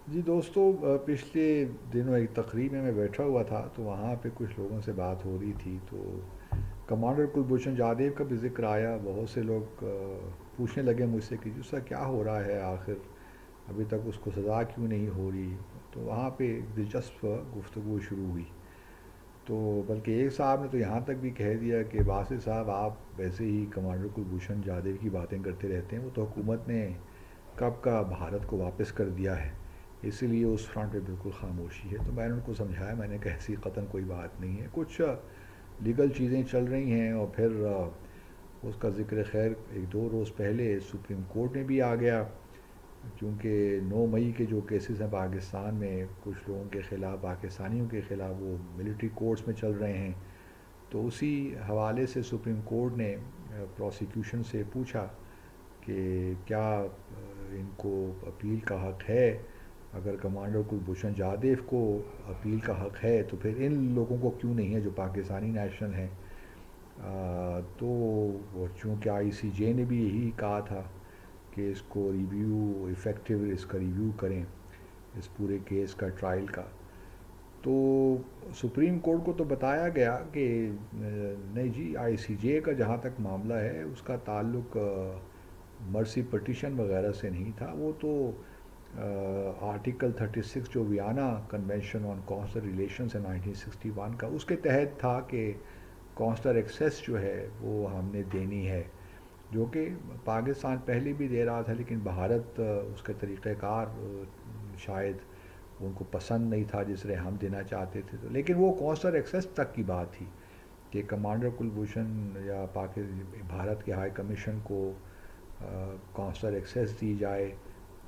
جی دوستو، پچھلے دنوں ایک تقریب میں بیٹھا ہوا تھا تو وہاں پہ کچھ لوگوں سے بات ہو رہی تھی تو کمانڈر کلبھوشن جادیو کا بھی ذکر آیا. بہت سے لوگ پوچھنے لگے مجھ سے کہ جس کا کیا ہو رہا ہے آخر، ابھی تک اس کو سزا کیوں نہیں ہو رہی. تو وہاں پہ ایک دلچسپ گفتگو شروع ہوئی. تو بلکہ ایک صاحب نے تو یہاں تک بھی کہہ دیا کہ باسط صاحب آپ ویسے ہی کمانڈر کلبھوشن جادیو کی باتیں کرتے رہتے ہیں، وہ تو حکومت نے کب کا بھارت کو واپس کر دیا ہے، اسی لیے اس فرانٹ پہ بالکل خاموشی ہے. تو میں نے ان کو سمجھایا، میں نے کہا ایسی قطن کوئی بات نہیں ہے، کچھ لیگل چیزیں چل رہی ہیں. اور پھر اس کا ذکر خیر ایک دو روز پہلے سپریم کورٹ میں بھی آ گیا، کیونکہ 9 مئی کے جو کیسز ہیں پاکستان میں کچھ لوگوں کے خلاف، پاکستانیوں کے خلاف، وہ ملٹری کورٹس میں چل رہے ہیں. تو اسی حوالے سے سپریم کورٹ نے پروسیکیوشن سے پوچھا کہ کیا ان کو اپیل کا حق ہے. اگر کمانڈر کلبھوشن جادیو کو اپیل کا حق ہے تو پھر ان لوگوں کو کیوں نہیں ہے جو پاکستانی نیشنل ہیں. تو چونکہ آئی سی جے نے بھی یہی کہا تھا کہ اس کو ریویو افیکٹو، اس کا ریویو کریں اس پورے کیس کا، ٹرائل کا. تو سپریم کورٹ کو تو بتایا گیا کہ نہیں جی، آئی سی جے کا جہاں تک معاملہ ہے اس کا تعلق مرسی پٹیشن وغیرہ سے نہیں تھا. وہ تو آرٹیکل 36 جو Vienna convention on consular relations ہے 1961 کا، اس کے تحت تھا کہ کانسلر ایکسیس جو ہے وہ ہم نے دینی ہے، جو کہ پاکستان پہلے بھی دے رہا تھا لیکن بھارت اس کے طریقہ کار شاید ان کو پسند نہیں تھا جس طرح ہم دینا چاہتے تھے. تو لیکن وہ کانسلر ایکسیس تک کی بات تھی کہ کمانڈر کلبھوشن یا بھارت کے ہائی کمیشن کو کانسلر ایکسیس دی جائے.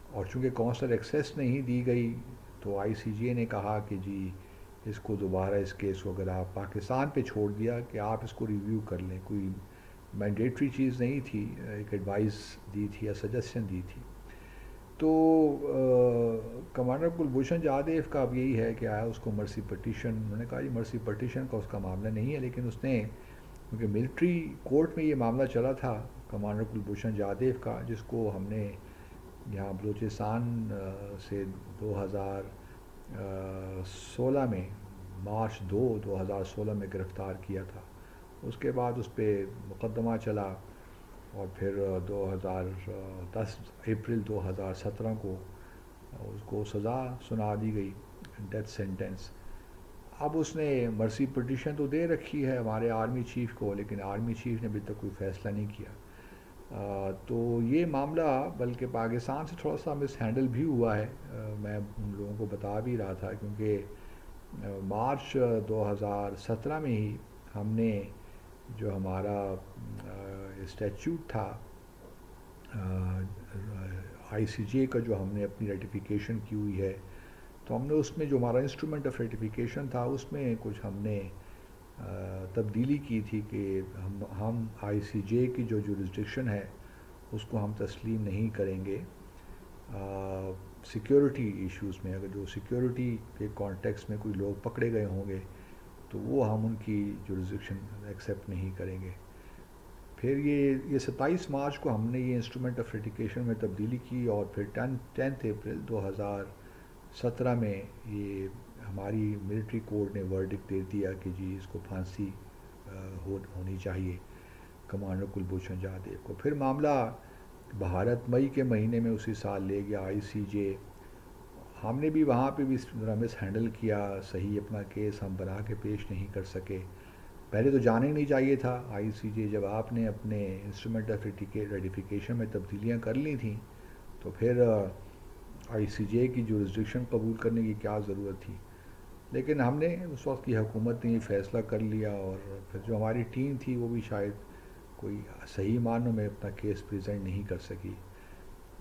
اور چونکہ کانسلر ایکسیس نہیں دی گئی تو آئی سی جے نے کہا کہ جی اس کو دوبارہ اس کیس کو اگر آپ پاکستان پہ چھوڑ دیا کہ آپ اس کو ریویو کر لیں، کوئی مینڈیٹری چیز نہیں تھی، ایک ایڈوائس دی تھی یا سجیشن دی تھی. تو کمانڈر کلبھوشن جادیو کا اب یہی ہے کہ آیا اس کو مرسی پٹیشن، انہوں نے کہا یہ مرسی پٹیشن کا اس کا معاملہ نہیں ہے، لیکن اس نے کیونکہ ملٹری کورٹ میں یہ معاملہ چلا تھا کمانڈر کلبھوشن جادیو کا، جس کو ہم نے یہاں بلوچستان سے 2016 میں مارچ 2016 میں گرفتار کیا تھا. اس کے بعد اس پہ مقدمہ چلا اور پھر 2017 کو اس کو سزا سنا دی گئی، ڈیتھ سینٹنس. اب اس نے مرسی پٹیشن تو دے رکھی ہے ہمارے آرمی چیف کو، لیکن آرمی چیف نے ابھی تک کوئی فیصلہ نہیں کیا. تو یہ معاملہ بلکہ پاکستان سے تھوڑا سا مس ہینڈل بھی ہوا ہے. میں ان لوگوں کو بتا بھی رہا تھا کیونکہ مارچ 2017 میں ہی ہم نے جو ہمارا اسٹیچوٹ تھا آئی سی جے کا، جو ہم نے اپنی ریٹیفیکیشن کی ہوئی ہے، تو ہم نے اس میں جو ہمارا انسٹرومنٹ آف ریٹیفیکیشن تھا اس میں کچھ ہم نے تبدیلی کی تھی کہ ہم آئی سی جے کی جو جورسڈکشن ہے اس کو ہم تسلیم نہیں کریں گے سیکیورٹی ایشوز میں. اگر جو سیکیورٹی کے کانٹیکس میں کوئی لوگ پکڑے گئے ہوں گے تو وہ ہم ان کی جورسڈکشن ایکسیپٹ نہیں کریں گے. پھر یہ 27 مارچ کو ہم نے یہ انسٹرومنٹ آف ریٹیفیکیشن میں تبدیلی کی، اور پھر 10 اپریل 2017 میں یہ ہماری ملٹری کورٹ نے ورڈکٹ دے دیا کہ جی اس کو پھانسی ہونی چاہیے کمانڈر کلبھوشن جادیو کو. پھر معاملہ بھارت مئی کے مہینے میں اسی سال لے گیا آئی سی جے. ہم نے بھی وہاں پہ بھی اس طرح مس ہینڈل کیا، صحیح اپنا کیس ہم بنا کے پیش نہیں کر سکے. پہلے تو جانا ہی نہیں چاہیے تھا آئی سی جے. جب آپ نے اپنے انسٹرومنٹ آف ریٹیفیکیشن میں تبدیلیاں کر لی تھیں تو پھر آئی سی جے کی جورسڈکشن قبول کرنے کی کیا ضرورت تھی. لیکن ہم نے اس وقت کی حکومت نے یہ فیصلہ کر لیا، اور پھر جو ہماری ٹیم تھی وہ بھی شاید کوئی صحیح معنوں میں اپنا کیس پریزنٹ نہیں کر سکی.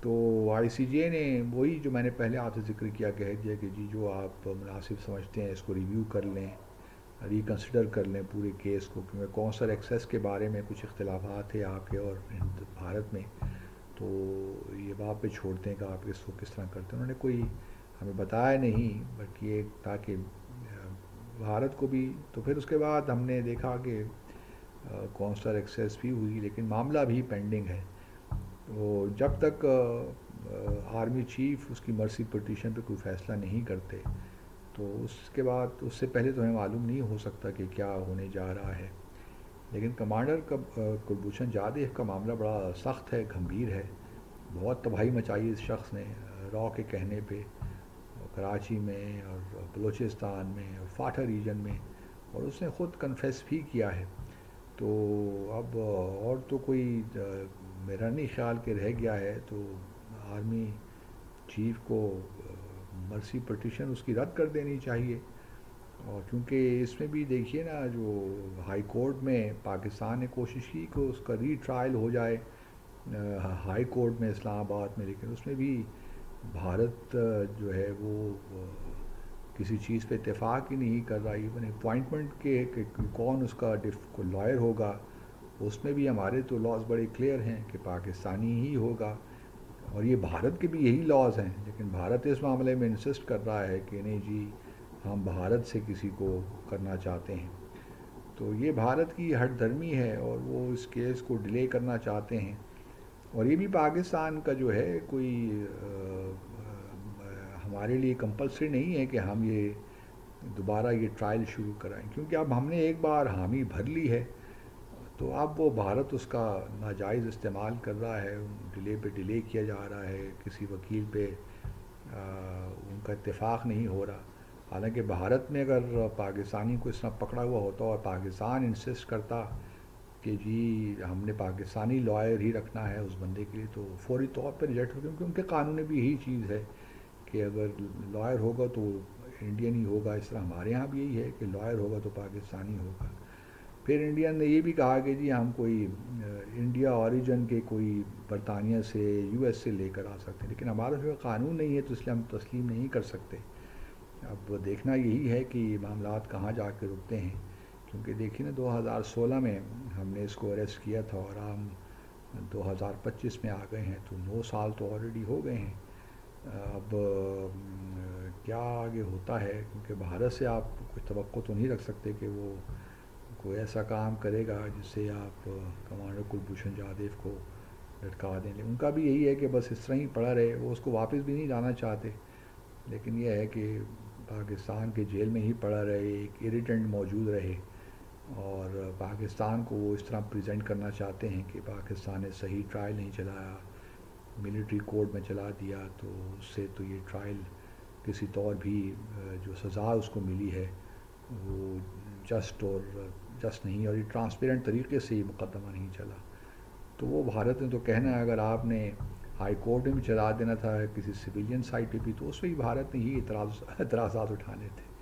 تو آئی سی جے نے وہی جو میں نے پہلے آپ سے ذکر کیا کہہ دیا کہ جی جو آپ مناسب سمجھتے ہیں اس کو ریویو کر لیں، ریکنسیڈر کر لیں پورے کیس کو، کیونکہ کونسل ایکسیس کے بارے میں کچھ اختلافات تھے آپ کے اور بھارت میں. تو یہ آپ پہ چھوڑتے ہیں کہ آپ اس کو کس طرح کرتے ہیں. انہوں نے کوئی ہمیں بتایا نہیں، بلکہ یہ تاکہ بھارت کو بھی. تو پھر اس کے بعد ہم نے دیکھا کہ کونسلر ایکسیس بھی ہوئی لیکن معاملہ بھی پینڈنگ ہے. تو جب تک آرمی چیف اس کی مرسی پٹیشن پہ کوئی فیصلہ نہیں کرتے تو اس کے بعد اس سے پہلے تو ہمیں معلوم نہیں ہو سکتا کہ کیا ہونے جا رہا ہے. لیکن کمانڈر کا کلبھوشن جادیو کا معاملہ بڑا سخت ہے، گھمبیر ہے. بہت تباہی مچائی اس شخص نے را کے کہنے پہ، کراچی میں اور بلوچستان میں اور فاٹا ریجن میں، اور اس نے خود کنفیس بھی کیا ہے. تو اب اور تو کوئی میرا نہیں خیال کہ رہ گیا ہے. تو آرمی چیف کو مرسی پٹیشن اس کی رد کر دینی چاہیے. اور کیونکہ اس میں بھی دیکھیے نا، جو ہائی کورٹ میں پاکستان نے کوشش کی کہ اس کا ری ٹرائل ہو جائے ہائی کورٹ میں اسلام آباد میں، لیکن اس میں بھی بھارت جو ہے وہ کسی چیز پہ اتفاق ہی نہیں کر رہا. ایون اپوائنٹمنٹ کے کہ کون اس کا لائر ہوگا، اس میں بھی ہمارے تو لاز بڑے کلیئر ہیں کہ پاکستانی ہی ہوگا. اور یہ بھارت کے بھی یہی لاز ہیں، لیکن بھارت اس معاملے میں انسسٹ کر رہا ہے کہ نہیں جی ہم بھارت سے کسی کو کرنا چاہتے ہیں. تو یہ بھارت کی ہٹ دھرمی ہے اور وہ اس کیس کو ڈیلے کرنا چاہتے ہیں. اور یہ بھی پاکستان کا جو ہے کوئی ہمارے لیے کمپلسری نہیں ہے کہ ہم یہ دوبارہ یہ ٹرائل شروع کرائیں، کیونکہ اب ہم نے ایک بار حامی بھر لی ہے. تو اب وہ بھارت اس کا ناجائز استعمال کر رہا ہے، ڈیلے پہ ڈیلے کیا جا رہا ہے، کسی وکیل پہ ان کا اتفاق نہیں ہو رہا. حالانکہ بھارت میں اگر پاکستانی کو اس طرح پکڑا ہوا ہوتا اور پاکستان انسسٹ کرتا کہ جی ہم نے پاکستانی لائر ہی رکھنا ہے اس بندے کے لیے، تو فوری طور پہ ریجیکٹ ہو، کیونکہ ان کے قانون میں بھی یہی چیز ہے کہ اگر لائر ہوگا تو انڈین ہی ہوگا. اس طرح ہمارے یہاں بھی یہی ہے کہ لائر ہوگا تو پاکستانی ہوگا. پھر انڈین نے یہ بھی کہا کہ جی ہم کوئی انڈیا اوریجن کے کوئی برطانیہ سے یو ایس سے لے کر آ سکتے ہیں، لیکن ہمارا جو قانون نہیں ہے تو اس لیے ہم تسلیم نہیں کر سکتے. اب دیکھنا یہی ہے کہ یہ معاملات کہاں جا کے رکتے ہیں. کیونکہ دیکھیے نا 2016 میں ہم نے اس کو اریسٹ کیا تھا اور ہم 2025 میں آ گئے ہیں، تو 9 سال تو آلریڈی ہو گئے ہیں. اب کیا آگے ہوتا ہے، کیونکہ بھارت سے آپ کچھ توقع تو نہیں رکھ سکتے کہ وہ کوئی ایسا کام کرے گا جس سے آپ کمانڈر کلبھوشن جادیو کو لٹکا دیں. ان کا بھی یہی ہے کہ بس اس طرح ہی پڑا رہے، وہ اس کو واپس بھی نہیں جانا چاہتے، لیکن یہ ہے کہ پاکستان کے جیل میں ہی پڑا رہے، ایک ایریٹنٹ موجود رہے. اور پاکستان کو وہ اس طرح پریزنٹ کرنا چاہتے ہیں کہ پاکستان نے صحیح ٹرائل نہیں چلایا، ملٹری کورٹ میں چلا دیا، تو اس سے تو یہ ٹرائل کسی طور بھی جو سزا اس کو ملی ہے وہ جسٹ نہیں، اور یہ ٹرانسپیرنٹ طریقے سے یہ مقدمہ نہیں چلا. تو وہ بھارت نے تو کہنا ہے اگر آپ نے ہائی کورٹ میں بھی چلا دینا تھا کسی سویلین سائٹ پہ بھی، تو اس پہ بھی بھارت نے ہی اعتراضات اٹھانے تھے.